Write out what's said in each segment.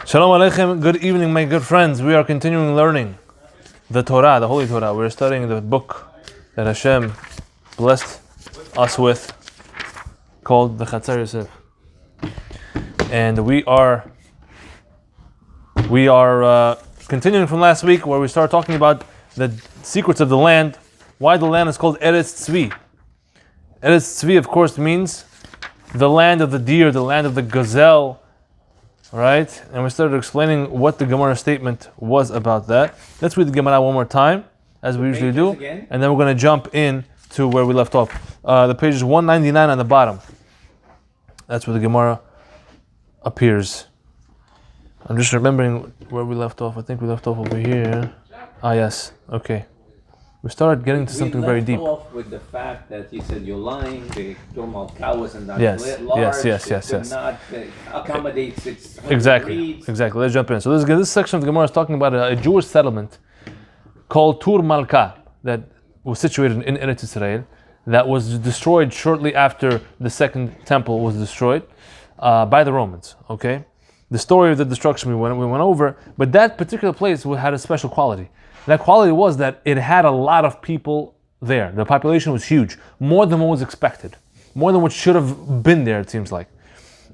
Shalom Aleichem, good evening my good friends. We are continuing learning the Torah, the Holy Torah. We're studying the book that Hashem blessed us with, called the Chatzar Yosef. And we are continuing from last week, where we started talking about the secrets of the land, why the land is called Eretz Tzvi. Eretz Tzvi, of course, means the land of the deer, the land of the gazelle, right? And we started explaining what the Gemara statement was about that. Let's read the Gemara one more time, as we usually do, and then we're going to jump in to where we left off. The page is 199 on the bottom. That's where the Gemara appears. I'm just remembering where we left off. I think we left off over here. Ah, yes. Okay. We started getting to something very deep. We left off with the fact that you said you're lying. The Turmal cow wasn't that large. Yes. It not accommodate 600 Exactly. reeds. Exactly. Let's jump in. So this section of the Gemara is talking about a Jewish settlement called Tur Malka that was situated in Eretz Israel, that was destroyed shortly after the second temple was destroyed by the Romans. Okay, the story of the destruction we went over, but that particular place had a special quality. That quality was that it had a lot of people there. The population was huge, more than what was expected, more than what should have been there, it seems like.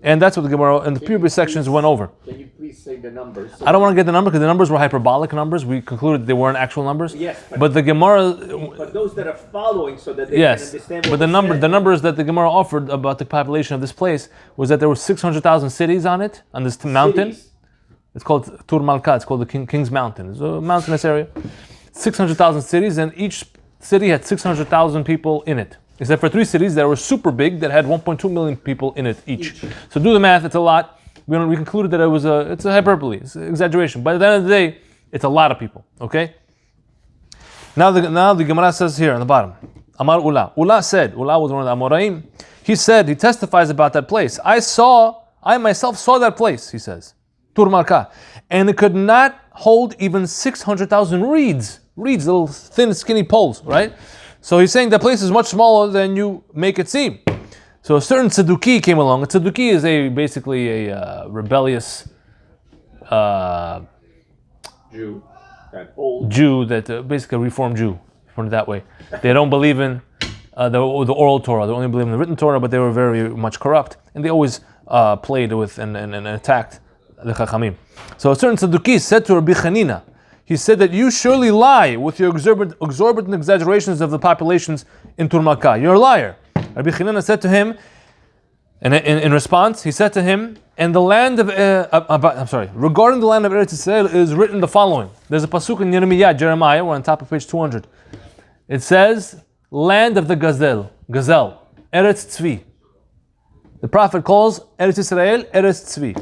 And that's what the Gemara in the previous sections went over. Can you please say the numbers? I don't want to get the number because the numbers were hyperbolic numbers. We concluded they weren't actual numbers. Yes, but the Gemara. But those that are following, so that they can understand. But the numbers that the Gemara offered about the population of this place was that there were 600,000 cities on it, on this mountain. Cities? It's called Tur Malka. It's called the King's Mountain. It's a mountainous area. 600,000 cities, and each city had 600,000 people in it. Except for 3 cities that were super big that had 1.2 million people in it each. So do the math, it's a lot. We concluded that it's a hyperbole, it's an exaggeration. But at the end of the day, it's a lot of people, okay? Now the Gemara says here on the bottom, Amar Ula. Ula said, Ula was one of the Amoraim. He testifies about that place. I myself saw that place, he says, Tur Malka. And it could not hold even 600,000 reeds, little thin, skinny poles, right? So he's saying that place is much smaller than you make it seem. So a certain Tzadduki came along. A Tzadduki is basically a rebellious Jew, that old Jew, that basically a reformed Jew, put it that way. They don't believe in the oral Torah. They only believe in the written Torah, but they were very much corrupt, and they always played with and attacked the Chachamim. So a certain Tzadduki said to Rabbi Chanina, he said that you surely lie with your exorbitant exaggerations of the populations in Tur Malka. You're a liar. Rabbi Chanina said to him, and in response, he said to him, regarding the land of Eretz Israel is written the following. There's a pasuk in Jeremiah, we're on top of page 200. It says, land of the Gazelle, Eretz Tzvi. The prophet calls Eretz Israel Eretz Tzvi.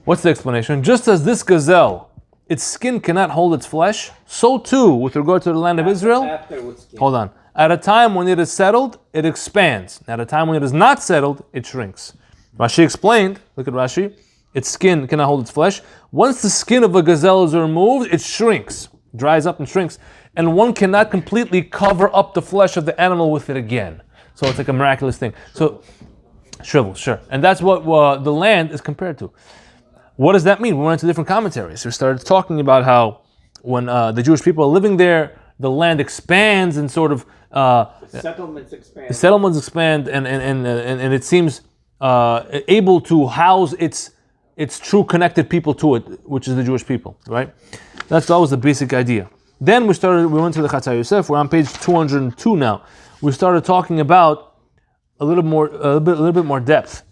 What's the explanation? Just as this gazelle, its skin cannot hold its flesh, so too with regard to the land of Israel. Hold on. At a time when it is settled, it expands. At a time when it is not settled, it shrinks. Rashi explained, look at Rashi, its skin cannot hold its flesh. Once the skin of a gazelle is removed, it shrinks, dries up and shrinks, and one cannot completely cover up the flesh of the animal with it again. So it's like a miraculous thing. So, shrivel, sure. And that's what the land is compared to. What does that mean? We went into different commentaries. We started talking about how when the Jewish people are living there, the land expands and sort of settlements expand. The settlements expand, and it seems able to house its true connected people to it, which is the Jewish people, right? That was the basic idea. Then we went to the Chatzar Yosef. We're on page 202 now. We started talking about a little bit more depth.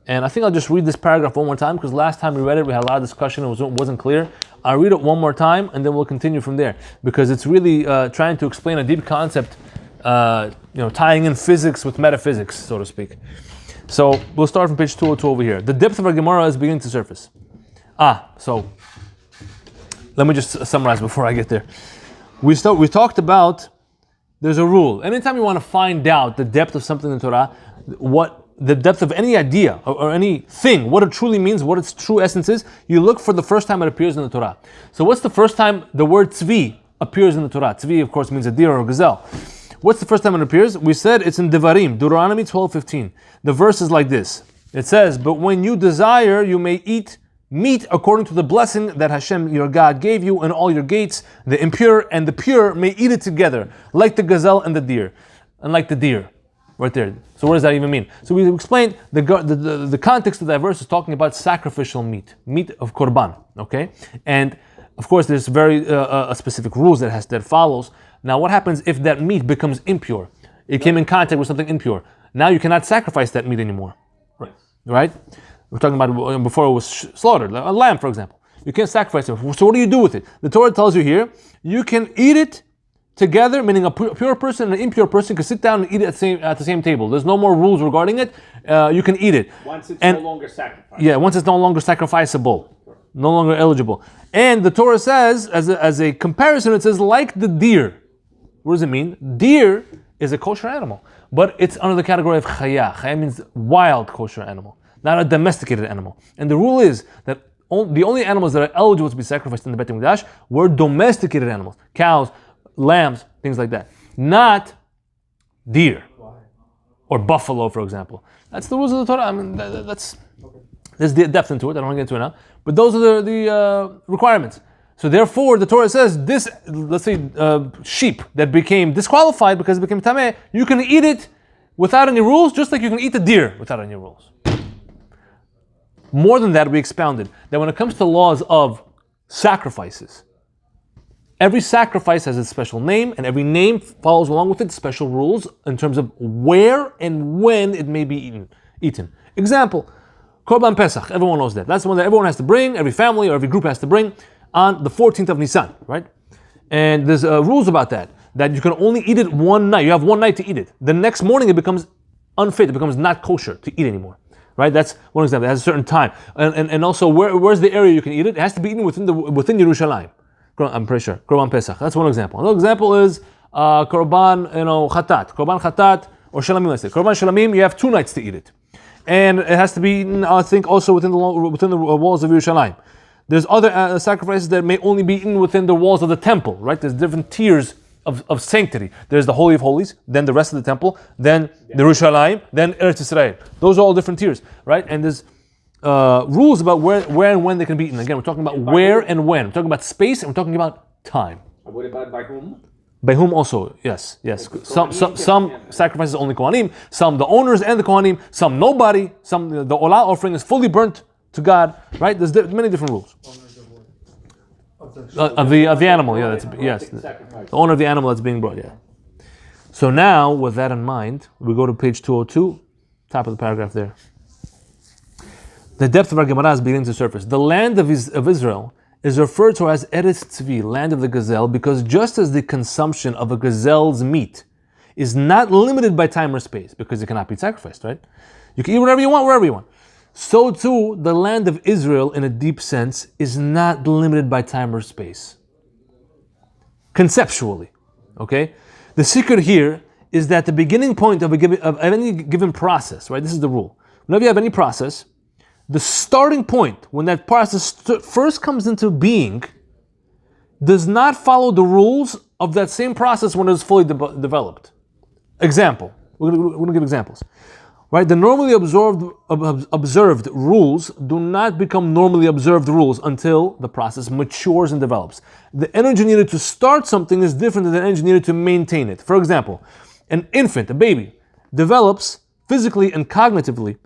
And I think I'll just read this paragraph one more time, because last time we read it, we had a lot of discussion, it wasn't clear. I'll read it one more time, and then we'll continue from there, because it's really trying to explain a deep concept, tying in physics with metaphysics, so to speak. So we'll start from page 202 over here. The depth of our Gemara is beginning to surface. So let me just summarize before I get there. We talked about, there's a rule. Anytime you want to find out the depth of something in the Torah, the depth of any idea or anything, what it truly means, what its true essence is, you look for the first time it appears in the Torah. So what's the first time the word tzvi appears in the Torah? Tzvi, of course, means a deer or a gazelle. What's the first time it appears? We said it's in Devarim, Deuteronomy 12:15. The verse is like this. It says, but when you desire, you may eat meat according to the blessing that Hashem your God gave you in all your gates. The impure and the pure may eat it together, like the gazelle and the deer. And like the deer, right there. So what does that even mean? So we explained the context of that verse is talking about sacrificial meat of korban, okay? And of course there's very specific rules that follows. Now what happens if that meat becomes impure? It came in contact with something impure. Now you cannot sacrifice that meat anymore, right? We're talking about before it was slaughtered, a lamb, for example. You can't sacrifice it. So what do you do with it? The Torah tells you here, you can eat it together, meaning a pure person and an impure person can sit down and eat it at the same table. There's no more rules regarding it. You can eat it. Once it's no longer sacrificed. Yeah, once it's no longer sacrificable, no longer eligible. And the Torah says, as a comparison, it says like the deer. What does it mean? Deer is a kosher animal, but it's under the category of chaya. Chaya means wild kosher animal, not a domesticated animal. And the rule is that the only animals that are eligible to be sacrificed in the Beit HaMikdash were domesticated animals, cows, lambs, things like that, not deer or buffalo, for example. That's the rules of the Torah. I mean, there's depth into it. I don't want to get into it now, but those are the requirements. So therefore, the Torah says this, let's say, sheep that became disqualified because it became tameh, you can eat it without any rules, just like you can eat a deer without any rules. More than that, we expounded that when it comes to laws of sacrifices, every sacrifice has a special name, and every name follows along with it special rules in terms of where and when it may be eaten. Example, Korban Pesach, everyone knows that. That's the one that everyone has to bring, every family or every group has to bring on the 14th of Nisan, right? And there's rules about that you can only eat it one night. You have one night to eat it. The next morning it becomes unfit, it becomes not kosher to eat anymore. Right, that's one example. It has a certain time, and also where's the area you can eat it? It has to be eaten within Yerushalayim. I'm pretty sure. Korban Pesach. That's one example. Another example is Korban, Korban Chatat or Shalamim. I say Korban Shalamim. You have 2 nights to eat it, and it has to be eaten, I think, also within the walls of Yerushalayim. There's other sacrifices that may only be eaten within the walls of the temple. Right? There's different tiers of sanctity. There's the Holy of Holies, then the rest of the temple, then the Yerushalayim, then Eretz Yisrael. Those are all different tiers, right? And there's rules about where and when they can be eaten. Again, we're talking about where and when. We're talking about space and we're talking about time. What about by whom? By whom also, yes. Some sacrifices only Kohanim, some the owners and the Kohanim, some nobody, some the Olah offering is fully burnt to God, right? There's many different rules. Of the animal, yeah, the owner of the animal that's being brought, yeah. So now, with that in mind, we go to page 202, top of the paragraph there. The depth of our Gemara is beginning to surface. The land of Israel is referred to as Eretz Tzvi, land of the gazelle, because just as the consumption of a gazelle's meat is not limited by time or space, because it cannot be sacrificed, right? You can eat whatever you want, wherever you want. So too, the land of Israel, in a deep sense, is not limited by time or space. Conceptually, okay? The secret here is that the beginning point of any given process, right? This is the rule. Whenever you have any process, the starting point, when that process first comes into being, does not follow the rules of that same process when it is fully developed. Example. We're going to give examples. Right, the normally observed rules do not become normally observed rules until the process matures and develops. The energy needed to start something is different than the energy needed to maintain it. For example, an infant, a baby, develops physically and cognitively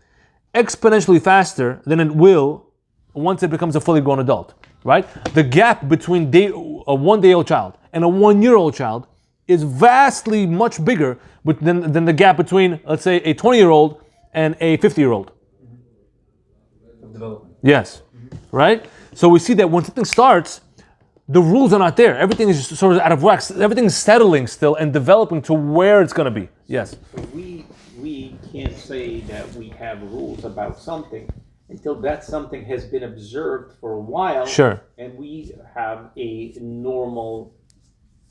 exponentially faster than it will once it becomes a fully grown adult. Right? The gap between a 1-day-old child and a 1-year-old child is vastly much bigger than the gap between, let's say, a 20-year-old and a 50-year-old. Of development. Yes. Right? So we see that when something starts, the rules are not there. Everything is just sort of out of whack. Everything is settling still and developing to where it's going to be. Yes. So we can't say that we have rules about something until that something has been observed for a while. Sure. And we have a normal,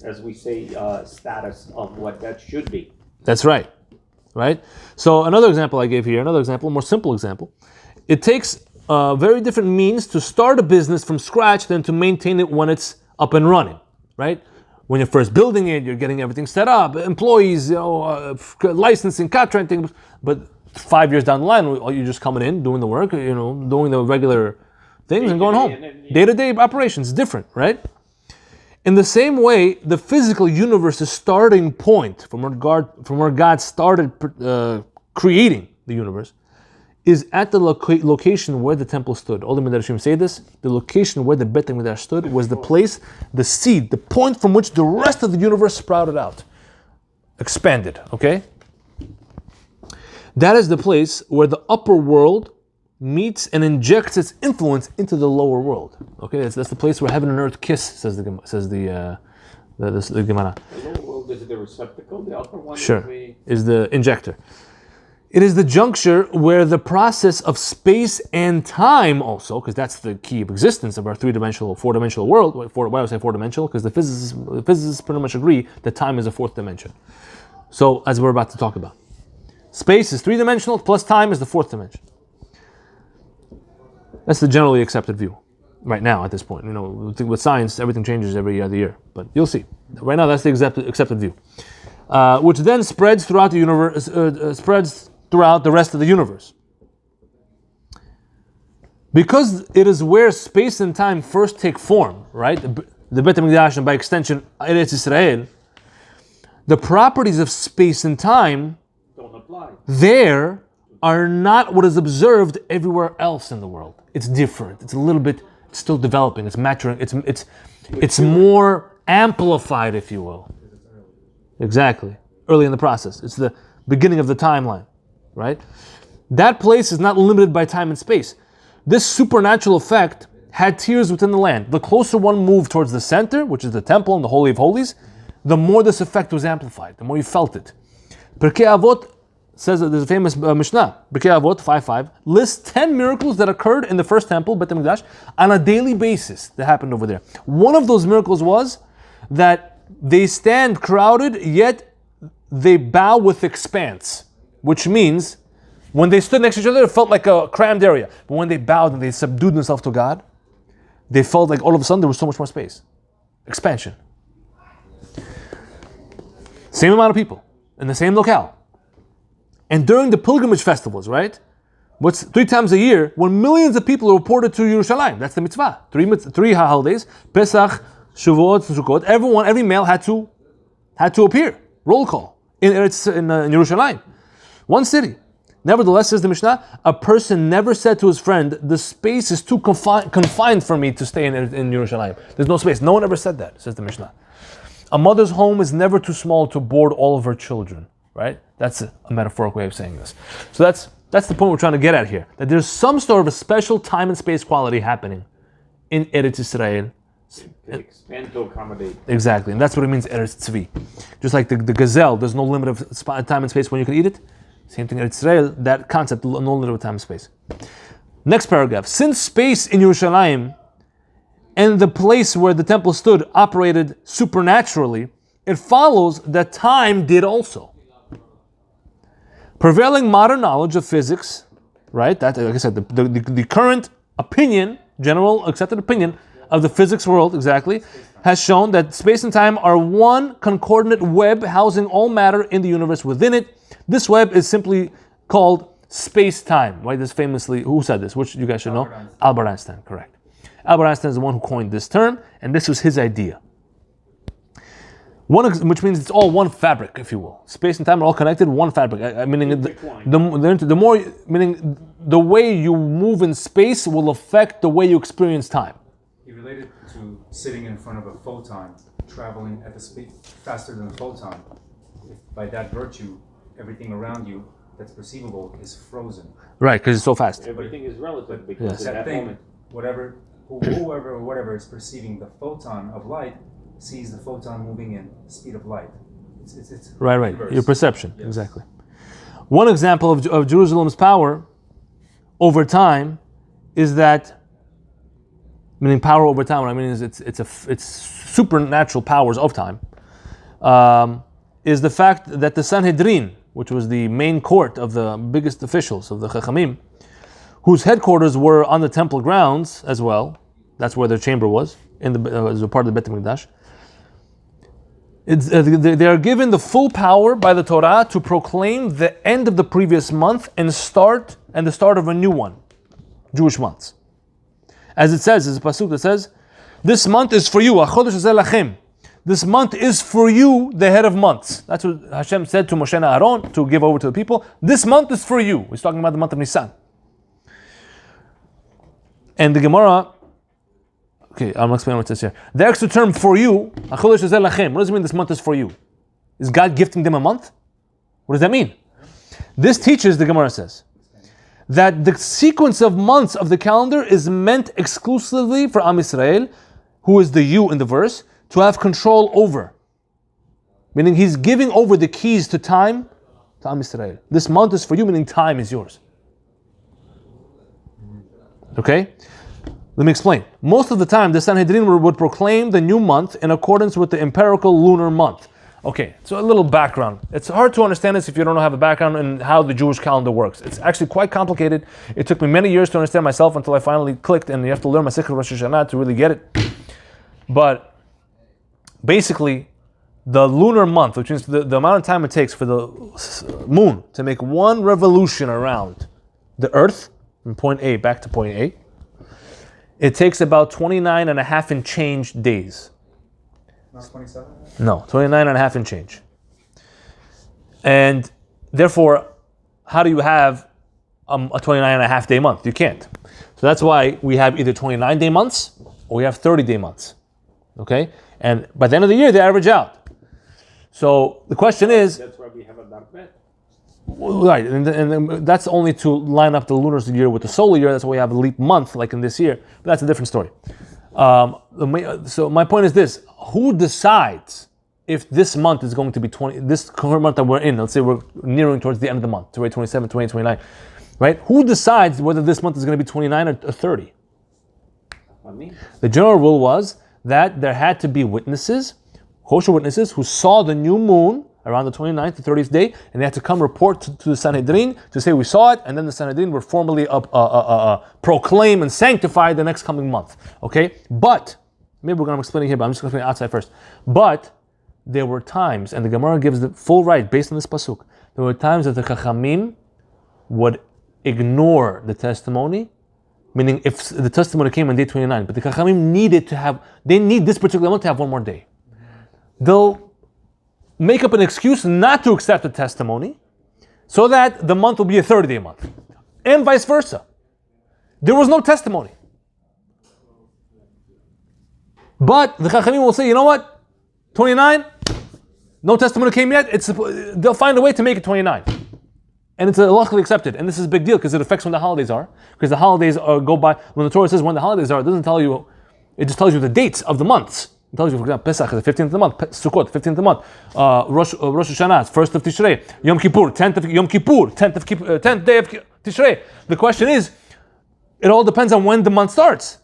as we say, status of what that should be. That's right. Right? So another example I gave here, a more simple example. It takes very different means to start a business from scratch than to maintain it when it's up and running. Right? When you're first building it, you're getting everything set up, employees, licensing, contracting. But 5 years down the line, you're just coming in, doing the work, doing the regular things and going home. Day-to-day operations, different, right? In the same way, the physical universe's starting point, from where God started creating the universe, is at the location where the temple stood. All the Midrashim say this. The location where the Bet HaMikdash stood was the place, the seed, the point from which the rest of the universe sprouted out, expanded, okay? That is the place where the upper world meets and injects its influence into the lower world. Okay, that's the place where heaven and earth kiss, says the Gemara. The lower world is the receptacle, the upper one is the injector. It is the juncture where the process of space and time also, because that's the key of existence of our four-dimensional world. Why do I say four-dimensional? Because the physicists pretty much agree that time is a fourth dimension. So, as we're about to talk about. Space is three-dimensional, plus time is the fourth dimension. That's the generally accepted view right now at this point. With science, everything changes every other year. But you'll see. Right now, that's the accepted view. Which then spreads throughout the universe, throughout the rest of the universe. Because it is where space and time first take form, right? The Bet HaMikdash and by extension, Eretz Israel, the properties of space and time don't apply. There are not what is observed everywhere else in the world. It's different. It's a little bit, it's still developing, it's maturing, it's more amplified, if you will. Exactly. Early in the process. It's the beginning of the timeline. Right? That place is not limited by time and space. This supernatural effect had tiers within the land. The closer one moved towards the center, which is the temple and the Holy of Holies, the more this effect was amplified, the more you felt it. Pirkei Avot says that there's a famous Mishnah, Pirkei Avot 5:5, lists 10 miracles that occurred in the first temple, Bet HaMikdash, on a daily basis that happened over there. One of those miracles was that they stand crowded, yet they bow with expanse. Which means, when they stood next to each other, it felt like a crammed area. But when they bowed and they subdued themselves to God, they felt like all of a sudden there was so much more space. Expansion. Same amount of people, in the same locale. And during the pilgrimage festivals, right? What's 3 times a year, when millions of people are reported to Yerushalayim, that's the mitzvah. Three holidays, Pesach, Shavuot, Sukkot, every male had to appear. Roll call in Yerushalayim. One city. Nevertheless, says the Mishnah, a person never said to his friend, the space is too confined for me to stay in Yerushalayim. There's no space. No one ever said that, says the Mishnah. A mother's home is never too small to board all of her children, right? That's a metaphorical way of saying this. So that's the point we're trying to get at here. That there's some sort of a special time and space quality happening in Eretz Israel. To expand to accommodate. Exactly, and that's what it means, Eretz Tzvi. Just like the gazelle, there's no limit of time and space when you can eat it. Same thing in Israel, that concept, no limit of time and space. Next paragraph. Since space in Yerushalayim and the place where the temple stood operated supernaturally, it follows that time did also. Prevailing modern knowledge of physics, right? That, like I said, the current opinion, general accepted opinion of the physics world, exactly, has shown that space and time are one concordant web housing all matter in the universe within it. This web is simply called space-time. Right? This famously, who said this? Which you guys should know? Albert Einstein, correct. Albert Einstein is the one who coined this term, and this was his idea. Which means it's all one fabric, if you will. Space and time are all connected, one fabric. Meaning the way you move in space will affect the way you experience time. He related to sitting in front of a photon, traveling at the speed faster than a photon. If by that virtue, everything around you that's perceivable is frozen. Right, because it's so fast. Everything is relative because at that moment, whoever or whatever is perceiving the photon of light sees the photon moving in speed of light. It's right. reverse. Your perception, yes. Exactly. One example of Jerusalem's power over time is that, meaning power over time. What I mean is it's supernatural powers of time. Is the fact that the Sanhedrin, which was the main court of the biggest officials of the Chachamim, whose headquarters were on the temple grounds as well, that's where their chamber was, as a part of the Bet HaMikdash. They are given the full power by the Torah to proclaim the end of the previous month and the start of a new one, Jewish months. As it says, there's a pasuk that says, "This month is for you, achodesh hazeh lachem." This month is for you, the head of months. That's what Hashem said to Moshe and Aaron to give over to the people. This month is for you. He's talking about the month of Nisan. And the Gemara, okay, I'm explaining what it says here. The extra term for you, achodesh hazeh lachem. What does it mean this month is for you? Is God gifting them a month? What does that mean? This teaches, the Gemara says, that the sequence of months of the calendar is meant exclusively for Am Yisrael, who is the you in the verse, to have control over. Meaning he's giving over the keys to time to Am Yisrael. This month is for you, meaning time is yours. Okay? Let me explain. Most of the time, the Sanhedrin would proclaim the new month in accordance with the empirical lunar month. Okay, so a little background. It's hard to understand this if you don't have a background in how the Jewish calendar works. It's actually quite complicated. It took me many years to understand myself until I finally clicked, and you have to learn Masechet Rosh Hashanah to really get it. But basically, the lunar month, which means the amount of time it takes for the moon to make one revolution around the earth, from point A back to point A, it takes about 29 and a half and change days. Not 27? No, 29 and a half and change. And therefore, how do you have a 29 and a half day month? You can't. So that's why we have either 29 day months or we have 30 day months. Okay? And by the end of the year, they average out. So the question is... That's why we have a dark bet. Right, and that's only to line up the lunar year with the solar year. That's why we have a leap month, like in this year. But that's a different story. So my point is this: who decides if this month is going to be 20? This current month that we're in, let's say we're nearing towards the end of the month, 27, 28, 29, right? Who decides whether this month is going to be 29 or 30? The general rule was that there had to be witnesses, kosher witnesses, who saw the new moon around the 29th to 30th day, and they had to come report to the Sanhedrin to say we saw it, and then the Sanhedrin were formally proclaim and sanctify the next coming month. Okay? But, maybe we're going to explain it here, but I'm just going to explain it outside first. But, there were times, and the Gemara gives the full right based on this pasuk, there were times that the Chachamim would ignore the testimony, meaning if the testimony came on day 29, but the Chachamim they need this particular month to have one more day. They'll make up an excuse not to accept the testimony so that the month will be a 30-day month. And vice versa. There was no testimony. But the Chachamim will say, you know what? 29, no testimony came yet. They'll find a way to make it 29. And it's luckily accepted. And this is a big deal because it affects when the holidays are. Because the holidays go by, when the Torah says when the holidays are, it doesn't tell you, it just tells you the dates of the months. It tells you, for example, Pesach is the 15th of the month, Sukkot, 15th of the month, Rosh Hashanah, 1st of Tishrei, Yom Kippur, 10th of Yom Kippur, 10th day of Tishrei. The question is, it all depends on when the month starts.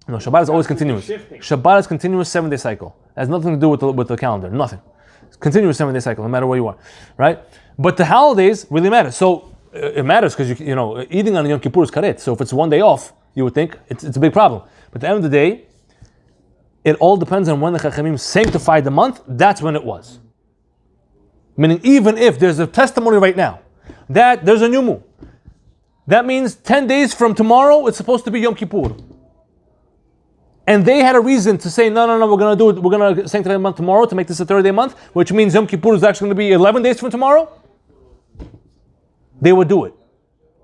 No, Shabbat is always continuous. Shabbat is continuous 7-day cycle. It has nothing to do with the calendar, nothing. It's continuous 7-day cycle, no matter where you are, right? But the holidays really matter. So it matters because eating on Yom Kippur is karet. So if it's one day off, you would think it's a big problem. But at the end of the day, it all depends on when the Chachamim sanctified the month. That's when it was. Meaning, even if there's a testimony right now that there's a new moon, that means 10 days from tomorrow it's supposed to be Yom Kippur. And they had a reason to say, no, we're going to do it. We're going to sanctify the month tomorrow to make this a 30-day month, which means Yom Kippur is actually going to be 11 days from tomorrow. They would do it.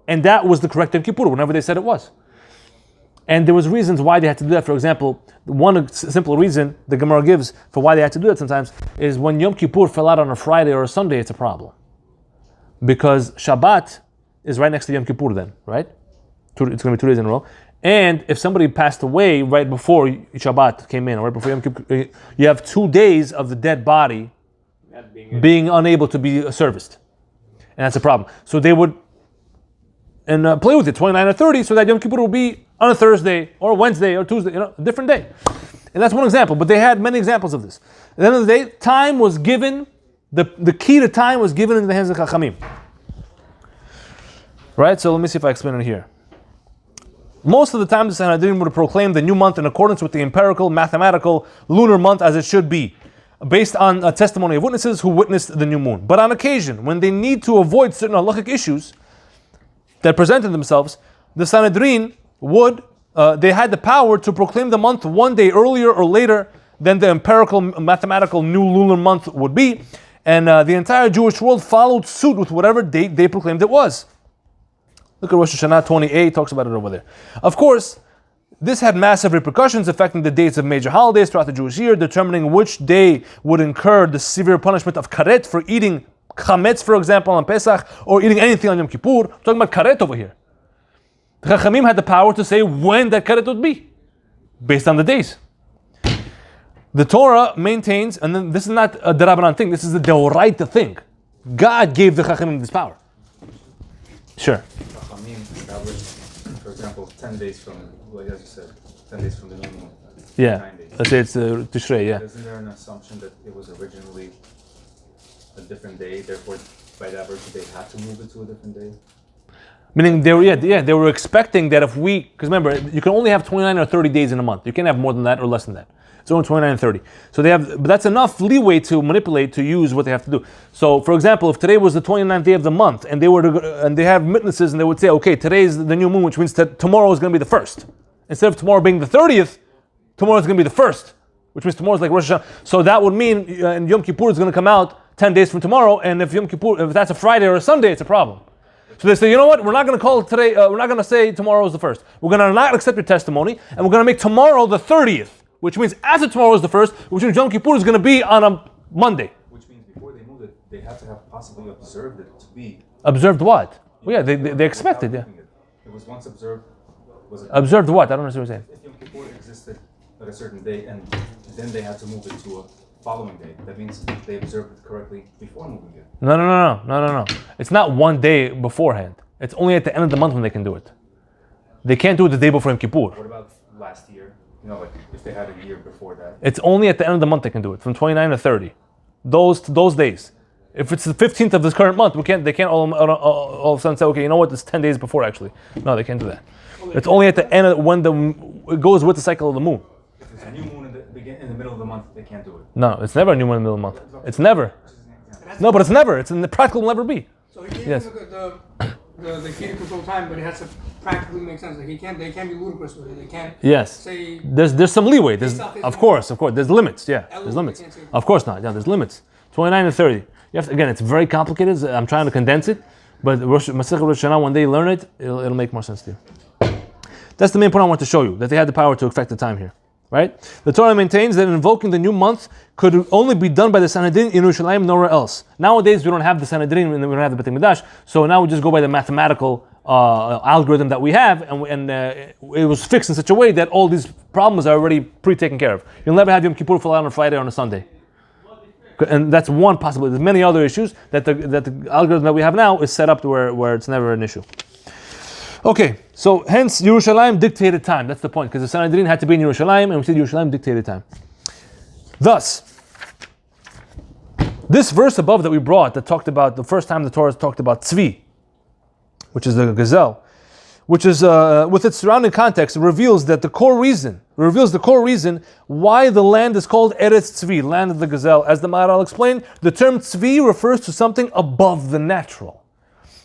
And that was the correct Yom Kippur, whenever they said it was. And there was reasons why they had to do that. For example, one simple reason the Gemara gives for why they had to do that sometimes is when Yom Kippur fell out on a Friday or a Sunday, it's a problem. Because Shabbat is right next to Yom Kippur then, right? It's going to be 2 days in a row. And if somebody passed away right before Shabbat came in, or right before Yom Kippur, you have 2 days of the dead body being unable to be serviced. And that's a problem. So they would play with it, 29 or 30, so that Yom Kippur will be on a Thursday or Wednesday or Tuesday, a different day. And that's one example, but they had many examples of this. At the end of the day, time was given, the key to time was given into the hands of Chachamim. Right, so let me see if I explain it here. Most of the time, the Sanhedrin would proclaim the new month in accordance with the empirical, mathematical, lunar month as it should be. based on a testimony of witnesses who witnessed the new moon. But on occasion, when they need to avoid certain halachic issues that presented themselves, the Sanhedrin they had the power to proclaim the month one day earlier or later than the empirical mathematical new lunar month would be, and the entire Jewish world followed suit with whatever date they proclaimed it was. Look at Rosh Hashanah 28, talks about it over there. Of course, this had massive repercussions affecting the dates of major holidays throughout the Jewish year, determining which day would incur the severe punishment of karet for eating chametz, for example, on Pesach, or eating anything on Yom Kippur. We're talking about karet over here. The Chachamim had the power to say when that karet would be, based on the days. The Torah maintains, and then this is not a D'Rabbanan thing, this is a Deoraita thing. God gave the Chachamim this power. Sure. Chachamim established, for example, 10 days from, like as you said, 10 days from the new moon. Yeah. 9 days. Let's say it's Tishrei, yeah. Isn't there an assumption that it was originally a different day, therefore by that virtue they had to move it to a different day? Meaning they were expecting that because remember, you can only have 29 or 30 days in a month. You can't have more than that or less than that. It's only 29 and 30. So but that's enough leeway to manipulate, to use what they have to do. So, for example, if today was the 29th day of the month, and they have witnesses, and they would say, okay, today is the new moon, which means that tomorrow is going to be the first. Instead of tomorrow being the 30th, tomorrow is going to be the first, which means tomorrow is like Rosh Hashanah. So that would mean Yom Kippur is going to come out 10 days from tomorrow, and if that's a Friday or a Sunday, it's a problem. So they say, you know what? We're not going to call it today. We're not going to say tomorrow is the first. We're going to not accept your testimony, and we're going to make tomorrow the 30th, which means after tomorrow is the first, which means Yom Kippur is going to be on a Monday. Which means before they moved it, they had to have possibly observed it to be. Observed what? Well, yeah, they expected. Yeah. It was once observed. Was it observed what? I don't understand what you're saying. If Yom Kippur existed at a certain day, and then they had to move it to a following day, that means they observed it correctly before moving it. No. It's not one day beforehand. It's only at the end of the month when they can do it. They can't do it the day before Yom Kippur. What about last year? You know, like if they had a year before that. It's only at the end of the month they can do it, from 29 to 30. Those days. If it's the 15th of this current month, they can't all of a sudden say, okay, you know what, it's 10 days before actually. No, they can't do that. It's only at the end of when it goes with the cycle of the moon. If there's a new moon in the middle of the month, they can't do it. No, it's never a new moon in the middle of the month. It's never. No, but it's never. It's in the practical will never be. So he can't Yes. look at the key to control time, but it has to practically make sense. Like they can't be ludicrous with it. They can't Yes. say There's some leeway. Of course. There's limits. Yeah, Elevate, there's limits. you can't say- Of course not. Yeah, there's limits. 29 and 30. You have to, again, it's very complicated. I'm trying to condense it, but Masechet Rosh Hashanah, when they learn it, it'll make more sense to you. That's the main point I want to show you, that they had the power to affect the time here. Right? The Torah maintains that invoking the new month could only be done by the Sanhedrin in Yerushalayim, nowhere else. Nowadays, we don't have the Sanhedrin and we don't have the Beit HaMikdash, so now we just go by the mathematical algorithm that we have, and it was fixed in such a way that all these problems are already pre-taken care of. You'll never have Yom Kippur fall out on a Friday or on a Sunday. And that's one possibility. There's many other issues that the algorithm that we have now is set up to where it's never an issue. Okay, so hence Yerushalayim dictated time. That's the point, because the Sanhedrin had to be in Yerushalayim, and we said Yerushalayim dictated time. Thus, this verse above that we brought, that talked about the first time the Torah talked about tzvi, which is the gazelle, which is with its surrounding context, reveals the core reason why the land is called Eretz Tzvi, land of the gazelle. As the Maharal explained, the term tzvi refers to something above the natural,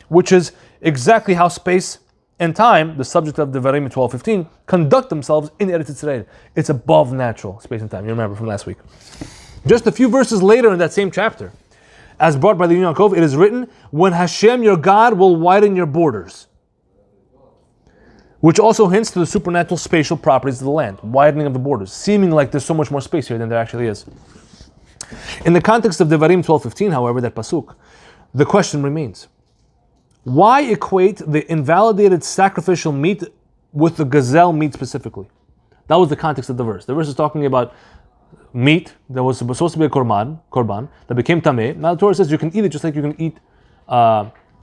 which is exactly how space and time, the subject of Devarim 12:15, conduct themselves in Eretz Yisrael. It's above natural space and time. You remember from last week. Just a few verses later in that same chapter, as brought by the Yaakov, it is written, "When Hashem your God will widen your borders," which also hints to the supernatural spatial properties of the land, widening of the borders, seeming like there's so much more space here than there actually is. In the context of Devarim 12:15, however, that pasuk, the question remains: why equate the invalidated sacrificial meat with the gazelle meat specifically? That was the context of the verse. The verse is talking about meat that was supposed to be a korban that became tameh. Now the Torah says you can eat it just like you can eat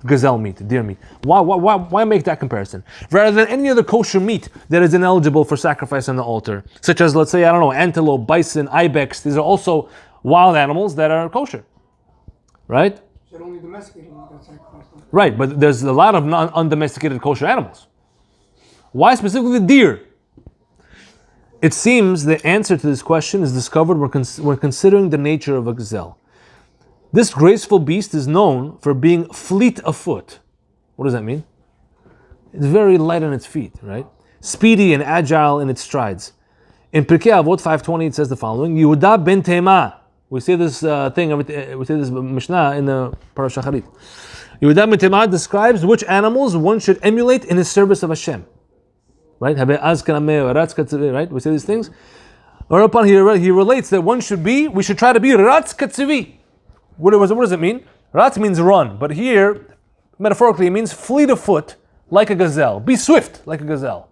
gazelle meat, deer meat. Why make that comparison? Rather than any other kosher meat that is ineligible for sacrifice on the altar, such as, let's say, antelope, bison, ibex. These are also wild animals that are kosher, right? should only domesticated like that sacrifice. Right, but there's a lot of undomesticated kosher animals. Why specifically deer? It seems the answer to this question is discovered when considering the nature of a gazelle. This graceful beast is known for being fleet of foot. What does that mean? It's very light on its feet, right? Speedy and agile in its strides. In Pirkei Avot 5:20 it says the following: Yehuda ben Tema. We say this we say this Mishnah in the Parashat Charit. Yehuda ben Tema describes which animals one should emulate in his service of Hashem. Right? Right? We say these things. Whereupon he relates that we should try to be Ratz Katzivi. What does it mean? Ratz means run, but here, metaphorically, it means fleet of foot like a gazelle. Be swift like a gazelle.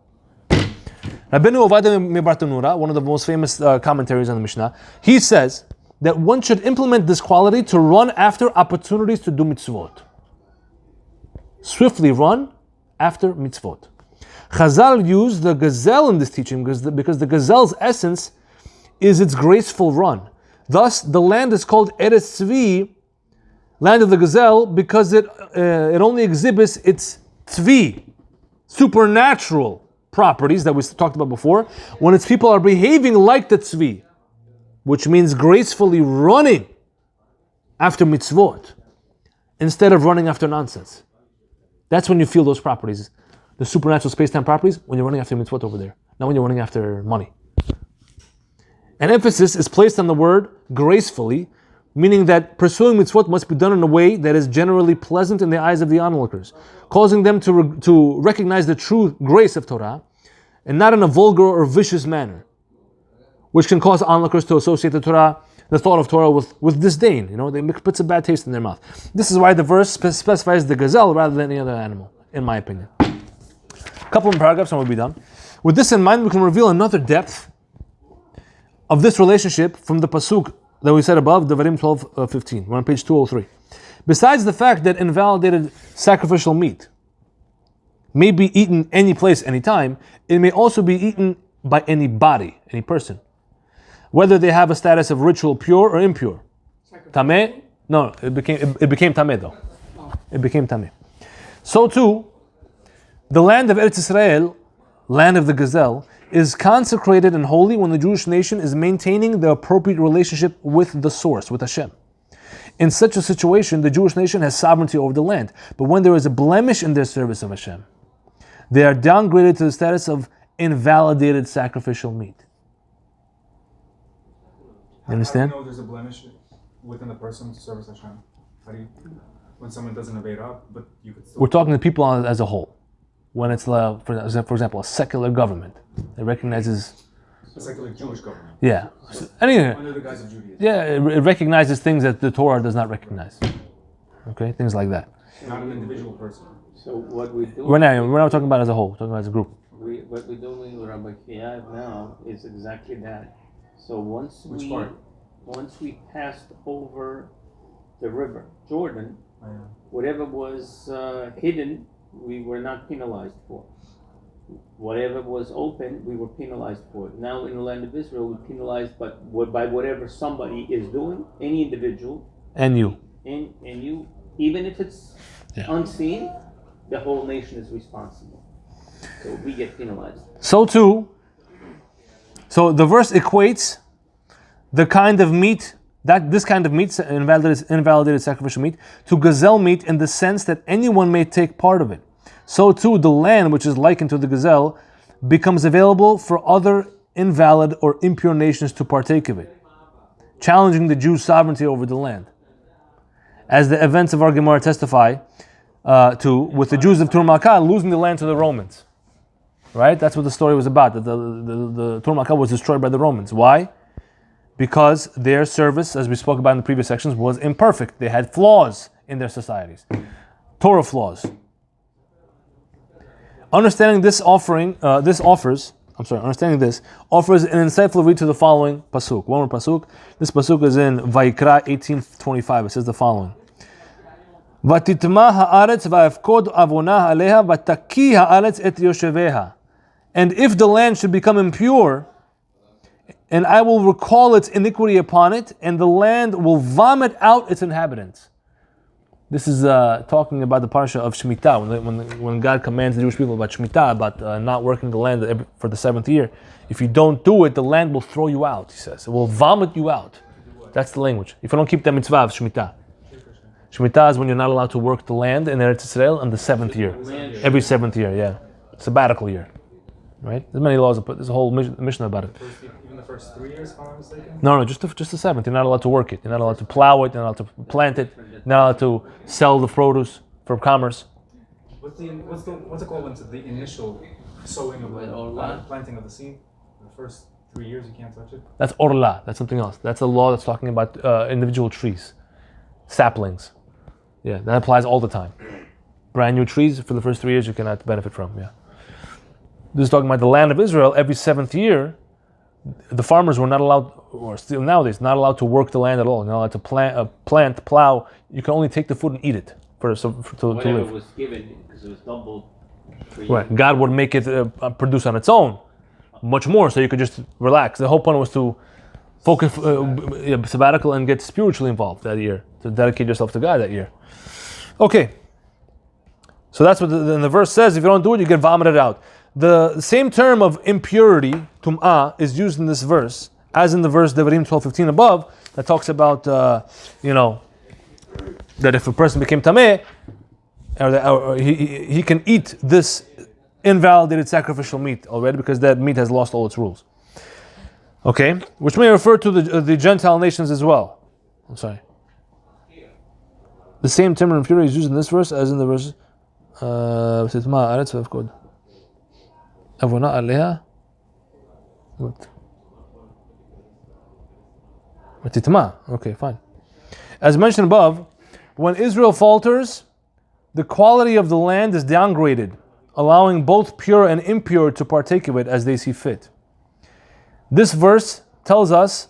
Rabbeinu Ovadia Mebartanura, one of the most famous commentaries on the Mishnah, he says that one should implement this quality to run after opportunities to do mitzvot. Swiftly run after mitzvot. Chazal used the gazelle in this teaching because the gazelle's essence is its graceful run. Thus, the land is called Eretz Tzvi, land of the gazelle, because it only exhibits its tzvi, supernatural properties that we talked about before, when its people are behaving like the tzvi, which means gracefully running after mitzvot, instead of running after nonsense. That's when you feel those properties. The supernatural space-time properties, when you're running after mitzvot over there, not when you're running after money. An emphasis is placed on the word gracefully, meaning that pursuing mitzvot must be done in a way that is generally pleasant in the eyes of the onlookers, causing them to recognize the true grace of Torah, and not in a vulgar or vicious manner, which can cause onlookers to associate the thought of Torah with disdain. They puts a bad taste in their mouth. This is why the verse specifies the gazelle rather than any other animal, in my opinion. A couple of paragraphs and we'll be done. With this in mind, we can reveal another depth of this relationship from the pasuk that we said above, Devarim 12:15. We're on page 203. Besides the fact that invalidated sacrificial meat may be eaten any place, any time, it may also be eaten by any body, any person, whether they have a status of ritual pure or impure. Tameh? No, it became tameh though. It became tameh. So too, the land of Eretz Israel, land of the gazelle, is consecrated and holy when the Jewish nation is maintaining the appropriate relationship with the source, with Hashem. In such a situation, the Jewish nation has sovereignty over the land. But when there is a blemish in their service of Hashem, they are downgraded to the status of invalidated sacrificial meat. You understand? How do you know there's a blemish within the person's service of Hashem? How do you, when someone doesn't obey it, but you could still... We're talking to people as a whole. When it's, for example, a secular government, it recognizes... A secular Jewish government. Yeah. So, anyway, under the guise of Judaism. Yeah, it recognizes things that the Torah does not recognize. Okay, things like that. Not an individual person. So what we do... We're not talking about as a whole, we're talking about as a group. What we're doing with Rabbi Kiyad now is exactly that. So once we passed over the river, Jordan, whatever was hidden, we were not penalized for. Whatever was open, we were penalized for. Now in the land of Israel, we're penalized by whatever somebody is doing, any individual. And you. And you, even if it's unseen, the whole nation is responsible. So we get penalized. So the verse equates the kind of meat, this kind of meat, invalidated sacrificial meat, to gazelle meat in the sense that anyone may take part of it. So too, the land, which is likened to the gazelle, becomes available for other invalid or impure nations to partake of it, challenging the Jews' sovereignty over the land. As the events of our Gemara testify to, with the Jews of Tur-Makah losing the land to the Romans. Right? That's what the story was about, that the Tur-Makah was destroyed by the Romans. Why? Because their service, as we spoke about in the previous sections, was imperfect. They had flaws in their societies. Torah flaws. Understanding this offers an insightful read to the following pasuk. One more pasuk. This pasuk is in Vayikra 18:25. It says the following: "Vatitma haaretz va'afkod avona aleha vataki haaretz et yosheveha." And if the land should become impure, and I will recall its iniquity upon it, and the land will vomit out its inhabitants. This is talking about the parsha of Shemitah, when God commands the Jewish people about Shemitah, about not working the land for the 7th year. If you don't do it, the land will throw you out, he says. It will vomit you out. That's the language. If you don't keep the mitzvah of Shemitah. Shemitah is when you're not allowed to work the land in Eretz Israel on the 7th year. Every 7th year, yeah. Sabbatical year. Right? There's many laws, there's a whole mission about it. Even the first 3 years, if I'm not mistaken? No, just the 7th. You're not allowed to work it. You're not allowed to plow it. You're not allowed to plant it. You're not allowed to sell the produce for commerce. What's it called when it's the initial sowing of the planting of the seed? The first 3 years you can't touch it? That's orla. That's something else. That's a law that's talking about individual trees, saplings. Yeah, that applies all the time. Brand new trees for the first 3 years you cannot benefit from. Yeah. This is talking about the land of Israel. Every 7th year, the farmers were not allowed, or still nowadays, not allowed to work the land at all. You're not allowed to plant, plow. You can only take the food and eat it to Whatever live. was given, because it was doubled. Right. God would make it produce on its own, much more, so you could just relax. The whole point was to focus, sabbatical, and get spiritually involved that year, to dedicate yourself to God that year. Okay. So that's what the verse says. If you don't do it, you get vomited out. The same term of impurity, tum'ah, is used in this verse, as in the verse Devarim 12:15 above, that talks about, that if a person became tameh, or he can eat this invalidated sacrificial meat already, because that meat has lost all its rules. Okay, which may refer to the Gentile nations as well. I'm sorry. The same term of impurity is used in this verse as in the verse. Avona Aleha. What? Titma. Okay, fine. As mentioned above, when Israel falters, the quality of the land is downgraded, allowing both pure and impure to partake of it as they see fit. This verse tells us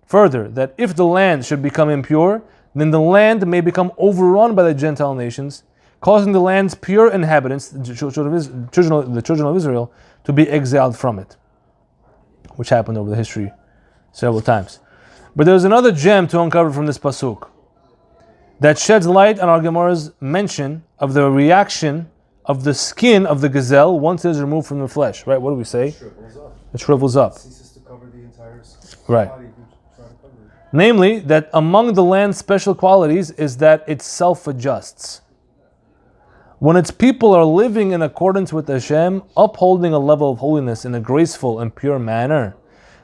further that if the land should become impure, then the land may become overrun by the Gentile nations, causing the land's pure inhabitants, the children of Israel, to be exiled from it, which happened over the history several times. But there's another gem to uncover from this pasuk that sheds light on our Gemara's mention of the reaction of the skin of the gazelle once it is removed from the flesh. Right? What do we say? It shrivels up. It ceases to cover the entire right. body. Try to cover it. Namely, that among the land's special qualities is that it self-adjusts. When its people are living in accordance with Hashem, upholding a level of holiness in a graceful and pure manner,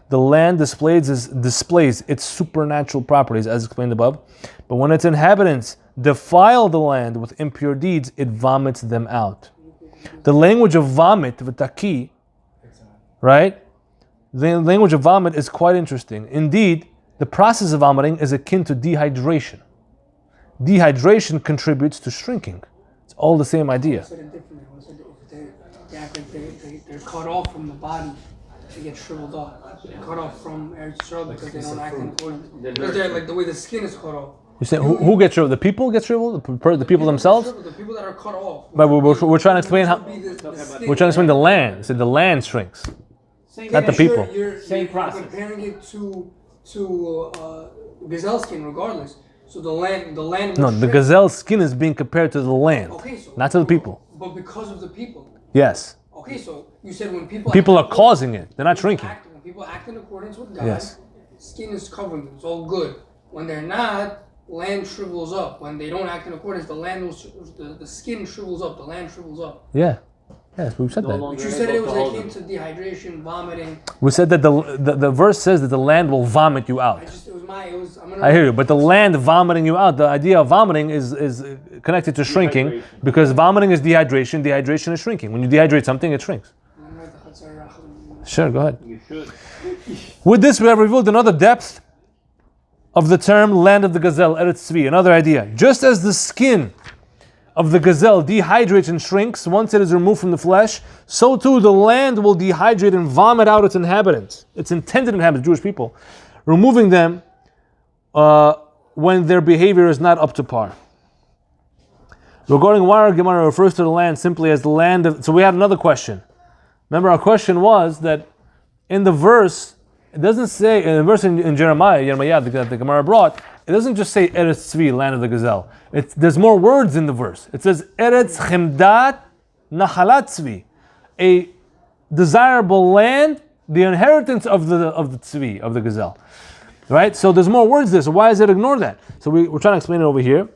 the land displays its supernatural properties, as explained above. But when its inhabitants defile the land with impure deeds, it vomits them out. The language of vomit, v'taki, right? The language of vomit is quite interesting. Indeed, the process of vomiting is akin to dehydration. Dehydration contributes to shrinking. It's all the same idea. I said it differently. I said if they act like they're cut off from the body, they get shriveled up. They're cut off from Eretz Yisrael because they don't act in accordance. Because they're like the way the skin is cut off. You say who gets shriveled? The people get shriveled? The people themselves? The people that are cut off. But we're trying to explain how. We're trying to explain the land. So the land shrinks, not the people. Same process. You're comparing it to gazelle skin, regardless. So the land. No, the gazelle's skin is being compared to the land, okay, so, not to the people. But because of the people. Yes. Okay, so you said when people. People are causing it. They're not shrinking. When people act in accordance with God, yes. Skin is covering them. It's all good. When they're not, land shrivels up. When they don't act in accordance, the skin shrivels up. The land shrivels up. Yeah. Yes, we've said that. But you said it was akin to dehydration, vomiting. We said that the verse says that the land will vomit you out. I hear you, but the land vomiting you out, the idea of vomiting is connected to shrinking, because vomiting is dehydration, dehydration is shrinking. When you dehydrate something, it shrinks. Sure, go ahead. You should. With this, we have revealed another depth of the term land of the gazelle, Eretz Tzvi, another idea. Just as the skin of the gazelle dehydrates and shrinks once it is removed from the flesh, so too the land will dehydrate and vomit out its inhabitants, its intended inhabitants, Jewish people, removing them when their behavior is not up to par. Regarding why our Gemara refers to the land simply as the land of... So we had another question. Remember, our question was that in the verse, it doesn't say, in the verse in Jeremiah that the Gemara brought, it doesn't just say Eretz Tzvi, land of the gazelle. There's more words in the verse. It says Eretz Chemdat Nachalat Tzvi, a desirable land, the inheritance of the tzvi, of the gazelle. Right? So there's more words there. So why does it ignore that? So we're trying to explain it over here.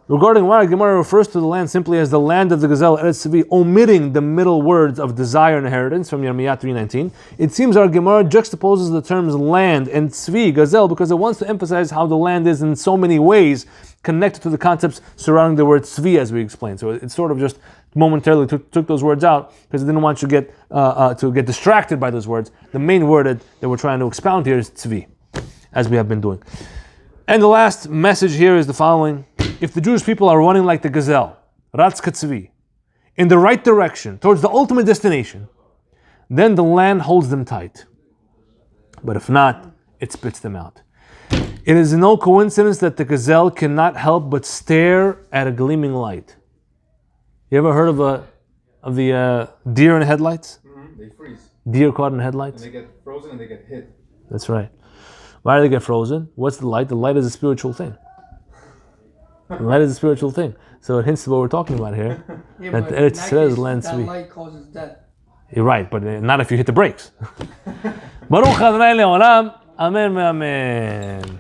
Regarding why Gemara refers to the land simply as the land of the gazelle, Eretz Tzvi, omitting the middle words of desire and inheritance from Yirmiyah 3:19, it seems our Gemara juxtaposes the terms land and tzvi, gazelle, because it wants to emphasize how the land is in so many ways connected to the concepts surrounding the word tzvi, as we explained. So it sort of just momentarily took those words out because it didn't want you to get distracted by those words. The main word that we're trying to expound here is tzvi, as we have been doing. And the last message here is the following. If the Jewish people are running like the gazelle, ratz katzvi, in the right direction, towards the ultimate destination, then the land holds them tight. But if not, it spits them out. It is no coincidence that the gazelle cannot help but stare at a gleaming light. You ever heard of the deer in headlights? Mm-hmm. They freeze. Deer caught in headlights? And they get frozen and they get hit. That's right. Why do they get frozen? What's the light? The light is a spiritual thing. The light is a spiritual thing. So it hints to what we're talking about here. Yeah, that but it says case, land that tzvi. light causes death. You're right, but not if you hit the brakes. Baruch Adonai le'olam. Amen ve'amen.